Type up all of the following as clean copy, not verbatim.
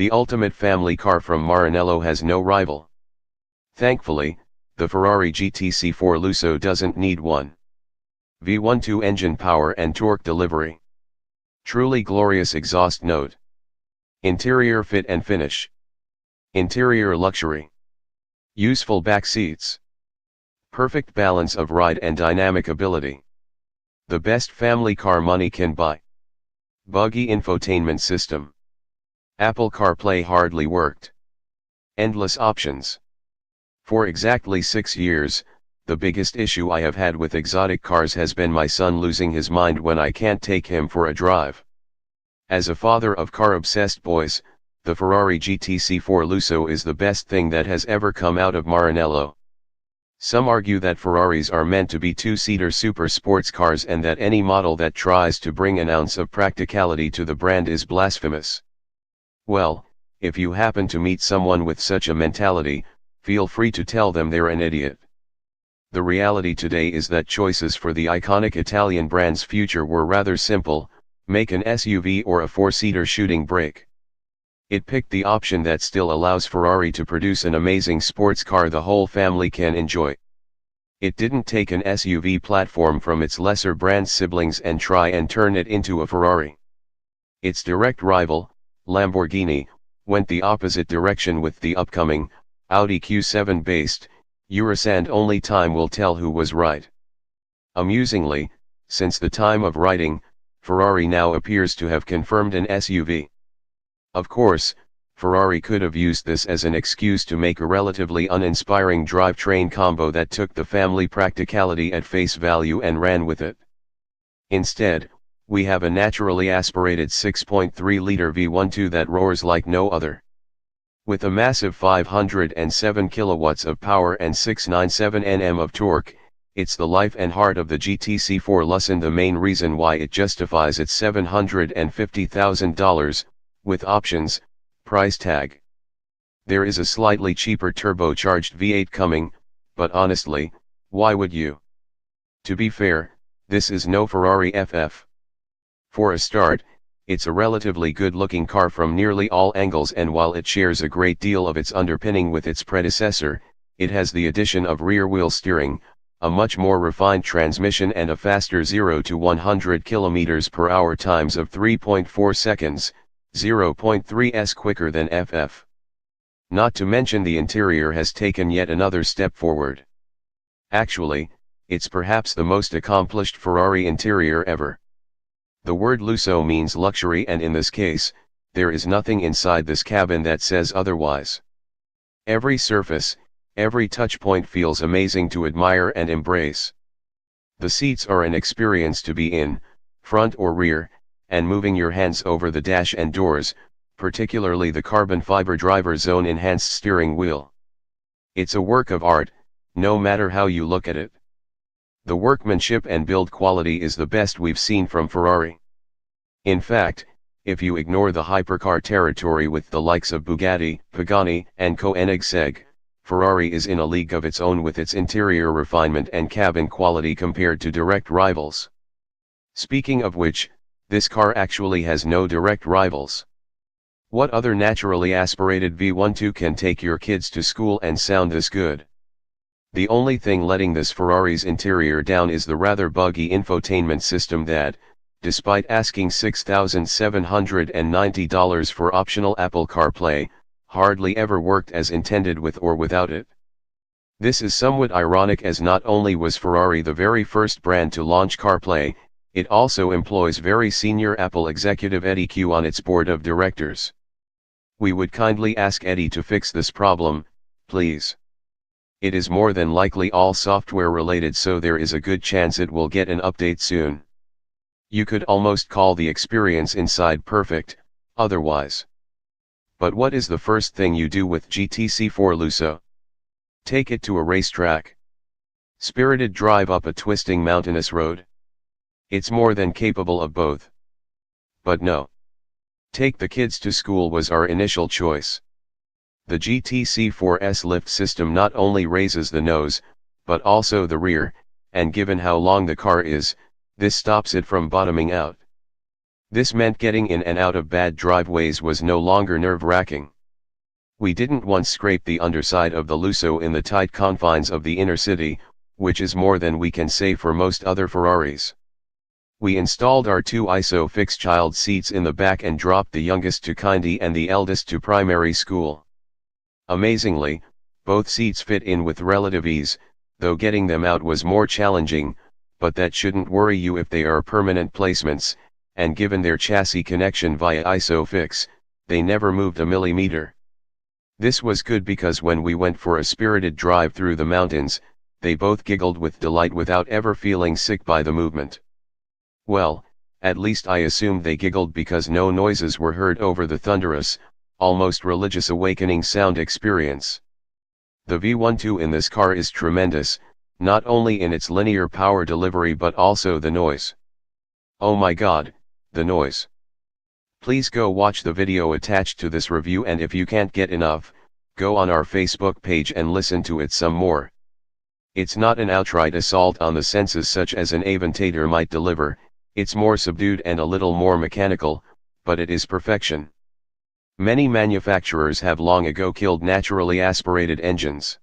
The ultimate family car from Maranello has no rival. Thankfully, the Ferrari GTC4 Lusso doesn't need one. V12 engine power and torque delivery. Truly glorious exhaust note. Interior fit and finish. Interior luxury. Useful back seats. Perfect balance of ride and dynamic ability. The best family car money can buy. Buggy infotainment system. Apple CarPlay hardly worked. Endless options. For exactly 6 years, the biggest issue I have had with exotic cars has been my son losing his mind when I can't take him for a drive. As a father of car-obsessed boys, the Ferrari GTC4 Lusso is the best thing that has ever come out of Maranello. Some argue that Ferraris are meant to be two-seater super sports cars and that any model that tries to bring an ounce of practicality to the brand is blasphemous. Well, if you happen to meet someone with such a mentality, feel free to tell them they're an idiot. The reality today is that choices for the iconic Italian brand's future were rather simple: make an SUV or a four-seater shooting brake. It picked the option that still allows Ferrari to produce an amazing sports car the whole family can enjoy. It didn't take an SUV platform from its lesser brand siblings and try and turn it into a Ferrari. Its direct rival, Lamborghini, went the opposite direction with the upcoming, Audi Q7 based, Urus, and only time will tell who was right. Amusingly, since the time of writing, Ferrari now appears to have confirmed an SUV. Of course, Ferrari could have used this as an excuse to make a relatively uninspiring drivetrain combo that took the family practicality at face value and ran with it. Instead, we have a naturally aspirated 6.3-liter V12 that roars like no other. With a massive 507 kilowatts of power and 697 Nm of torque, it's the life and heart of the GTC4 Lusso, and the main reason why it justifies its $750,000, with options, price tag. There is a slightly cheaper turbocharged V8 coming, but honestly, why would you? To be fair, this is no Ferrari FF. For a start, it's a relatively good-looking car from nearly all angles, and while it shares a great deal of its underpinning with its predecessor, it has the addition of rear-wheel steering, a much more refined transmission, and a faster 0 to 100 km/h times of 3.4 seconds, 0.3s quicker than FF. Not to mention the interior has taken yet another step forward. Actually, it's perhaps the most accomplished Ferrari interior ever. The word Lusso means luxury, and in this case, there is nothing inside this cabin that says otherwise. Every surface, every touchpoint feels amazing to admire and embrace. The seats are an experience to be in, front or rear, and moving your hands over the dash and doors, particularly the carbon fiber driver zone enhanced steering wheel. It's a work of art, no matter how you look at it. The workmanship and build quality is the best we've seen from Ferrari. In fact, if you ignore the hypercar territory with the likes of Bugatti, Pagani, and Koenigsegg, Ferrari is in a league of its own with its interior refinement and cabin quality compared to direct rivals. Speaking of which, this car actually has no direct rivals. What other naturally aspirated V12 can take your kids to school and sound this good? The only thing letting this Ferrari's interior down is the rather buggy infotainment system that, despite asking $6,790 for optional Apple CarPlay, hardly ever worked as intended with or without it. This is somewhat ironic, as not only was Ferrari the very first brand to launch CarPlay, it also employs very senior Apple executive Eddie Q on its board of directors. We would kindly ask Eddie to fix this problem, please. It is more than likely all software related, so there is a good chance it will get an update soon. You could almost call the experience inside perfect, otherwise. But what is the first thing you do with GTC4 Lusso? Take it to a racetrack? Spirited drive up a twisting mountainous road? It's more than capable of both. But no. Take the kids to school was our initial choice. The GTC4's lift system not only raises the nose, but also the rear, and given how long the car is, this stops it from bottoming out. This meant getting in and out of bad driveways was no longer nerve-wracking. We didn't once scrape the underside of the Lusso in the tight confines of the inner city, which is more than we can say for most other Ferraris. We installed our two ISO-fix child seats in the back and dropped the youngest to kindy and the eldest to primary school. Amazingly, both seats fit in with relative ease, though getting them out was more challenging, but that shouldn't worry you if they are permanent placements, and given their chassis connection via ISO-fix, they never moved a millimeter. This was good because when we went for a spirited drive through the mountains, they both giggled with delight without ever feeling sick by the movement. Well, at least I assumed they giggled because no noises were heard over the thunderous, almost religious awakening sound experience. The V12 in this car is tremendous, not only in its linear power delivery but also the noise. Oh my god, the noise. Please go watch the video attached to this review, and if you can't get enough, go on our Facebook page and listen to it some more. It's not an outright assault on the senses such as an Aventador might deliver, it's more subdued and a little more mechanical, but it is perfection. Many manufacturers have long ago killed naturally aspirated engines.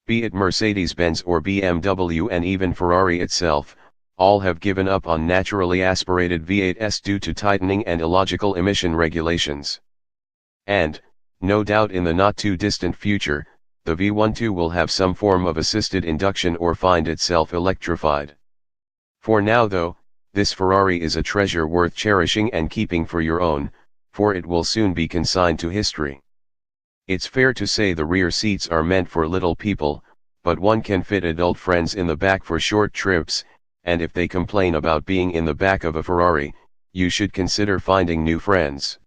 Be it Mercedes-Benz or BMW and even Ferrari itself, all have given up on naturally aspirated V8s due to tightening and illogical emission regulations. And, no doubt in the not too distant future, the V12 will have some form of assisted induction or find itself electrified. For now though, this Ferrari is a treasure worth cherishing and keeping for your own, for it will soon be consigned to history. It's fair to say the rear seats are meant for little people, but one can fit adult friends in the back for short trips, and if they complain about being in the back of a Ferrari, you should consider finding new friends.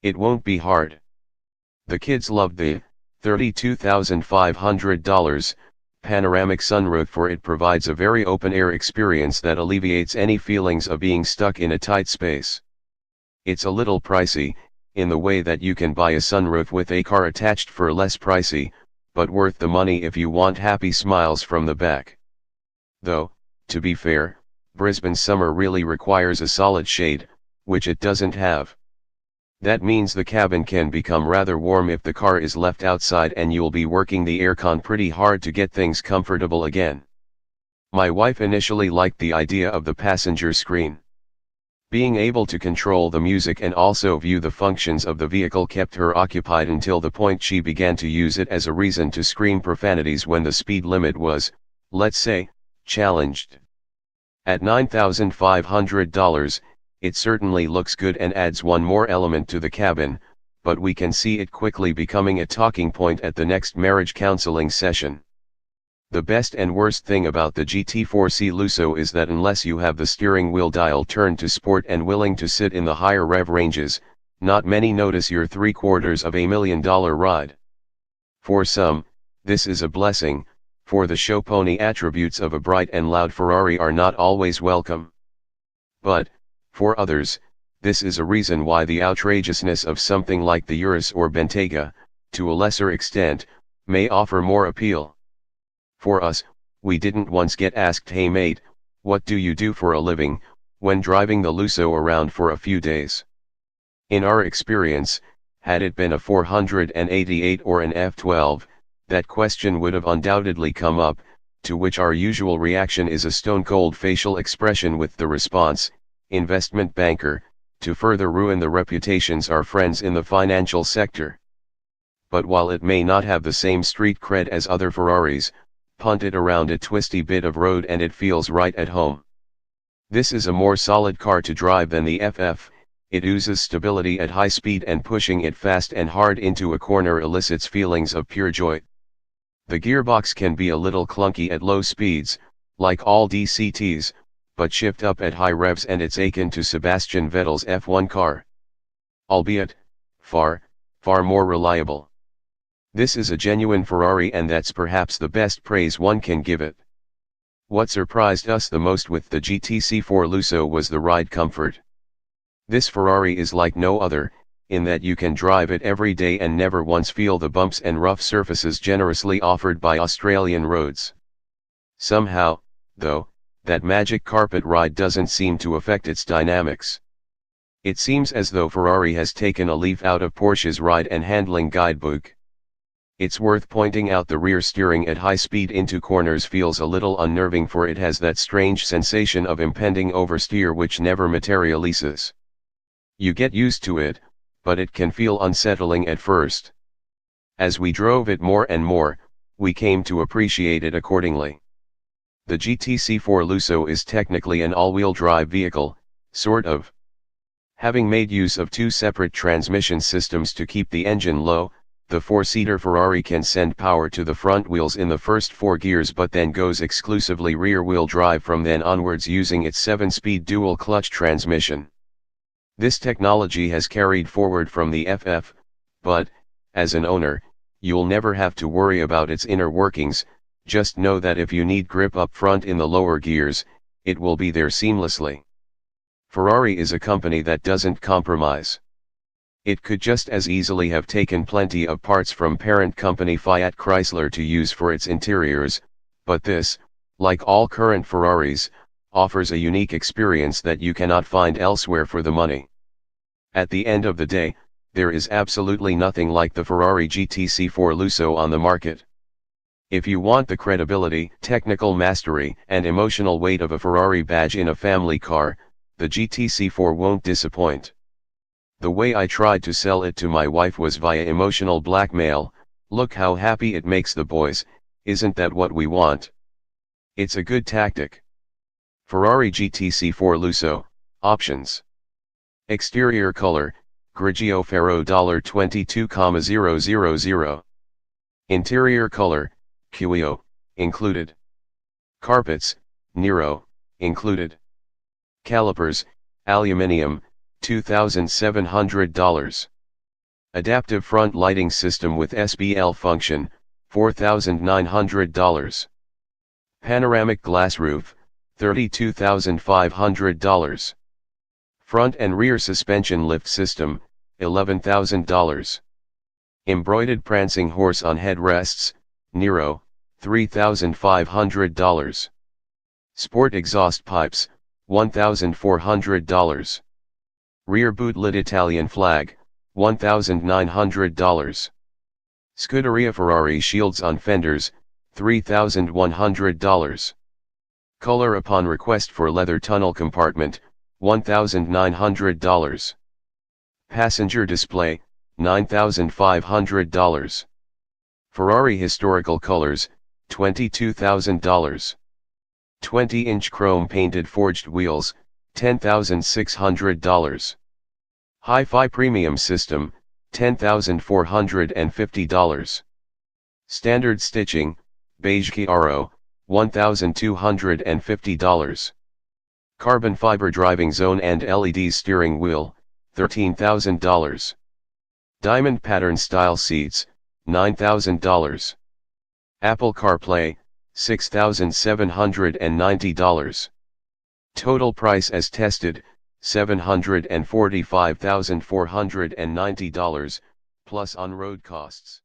It won't be hard. The kids loved the $32,500 panoramic sunroof, for it provides a very open-air experience that alleviates any feelings of being stuck in a tight space. It's a little pricey, in the way that you can buy a sunroof with a car attached for less pricey, but worth the money if you want happy smiles from the back. Though, to be fair, Brisbane's summer really requires a solid shade, which it doesn't have. That means the cabin can become rather warm if the car is left outside, and you'll be working the aircon pretty hard to get things comfortable again. My wife initially liked the idea of the passenger screen. Being able to control the music and also view the functions of the vehicle kept her occupied until the point she began to use it as a reason to scream profanities when the speed limit was, let's say, challenged. At $9,500, it certainly looks good and adds one more element to the cabin, but we can see it quickly becoming a talking point at the next marriage counseling session. The best and worst thing about the GT4C Lusso is that unless you have the steering wheel dial turned to sport and willing to sit in the higher rev ranges, not many notice your $750,000 ride. For some, this is a blessing, for the show pony attributes of a bright and loud Ferrari are not always welcome. But, for others, this is a reason why the outrageousness of something like the Urus or Bentayga, to a lesser extent, may offer more appeal. For us, we didn't once get asked, "Hey mate, what do you do for a living?" when driving the Lusso around for a few days. In our experience, had it been a 488 or an F12, that question would have undoubtedly come up, to which our usual reaction is a stone-cold facial expression with the response, "Investment banker," to further ruin the reputations our friends in the financial sector. But while it may not have the same street cred as other Ferraris, punt it around a twisty bit of road and it feels right at home. This is a more solid car to drive than the FF, it oozes stability at high speed, and pushing it fast and hard into a corner elicits feelings of pure joy. The gearbox can be a little clunky at low speeds, like all DCTs, but shift up at high revs and it's akin to Sebastian Vettel's F1 car. Albeit, far more reliable. This is a genuine Ferrari, and that's perhaps the best praise one can give it. What surprised us the most with the GTC4 Lusso was the ride comfort. This Ferrari is like no other, in that you can drive it every day and never once feel the bumps and rough surfaces generously offered by Australian roads. Somehow, though, that magic carpet ride doesn't seem to affect its dynamics. It seems as though Ferrari has taken a leaf out of Porsche's ride and handling guidebook. It's worth pointing out the rear steering at high speed into corners feels a little unnerving, for it has that strange sensation of impending oversteer which never materializes. You get used to it, but it can feel unsettling at first. As we drove it more and more, we came to appreciate it accordingly. The GTC4 Lusso is technically an all-wheel drive vehicle, sort of. Having made use of two separate transmission systems to keep the engine low, the four-seater Ferrari can send power to the front wheels in the first 4 gears, but then goes exclusively rear-wheel drive from then onwards using its 7-speed dual-clutch transmission. This technology has carried forward from the FF, but, as an owner, you'll never have to worry about its inner workings. Just know that if you need grip up front in the lower gears, it will be there seamlessly. Ferrari is a company that doesn't compromise. It could just as easily have taken plenty of parts from parent company Fiat Chrysler to use for its interiors, but this, like all current Ferraris, offers a unique experience that you cannot find elsewhere for the money. At the end of the day, there is absolutely nothing like the Ferrari GTC4 Lusso on the market. If you want the credibility, technical mastery, and emotional weight of a Ferrari badge in a family car, the GTC4 won't disappoint. The way I tried to sell it to my wife was via emotional blackmail. Look how happy it makes the boys, isn't that what we want? It's a good tactic. Ferrari GTC4 Lusso, options. Exterior color, Grigio Ferro $22,000. Interior color, Cuio, included. Carpets, Nero, included. Calipers, aluminium, $2,700. Adaptive front lighting system with SBL function, $4,900. Panoramic glass roof, $32,500. Front and rear suspension lift system, $11,000. Embroidered prancing horse on headrests, Nero, $3,500. Sport exhaust pipes, $1,400. Rear boot lid Italian flag, $1,900. Scuderia Ferrari shields on fenders, $3,100. Color upon request for leather tunnel compartment, $1,900. Passenger display, $9,500. Ferrari historical colors, $22,000. 20-inch chrome painted forged wheels, $10,600. Hi-Fi premium system, $10,450. Standard stitching, beige Chiaro, $1,250. Carbon fiber driving zone and LED steering wheel, $13,000. Diamond pattern style seats, $9,000. Apple CarPlay, $6,790. Total price as tested, $745,490, plus on-road costs.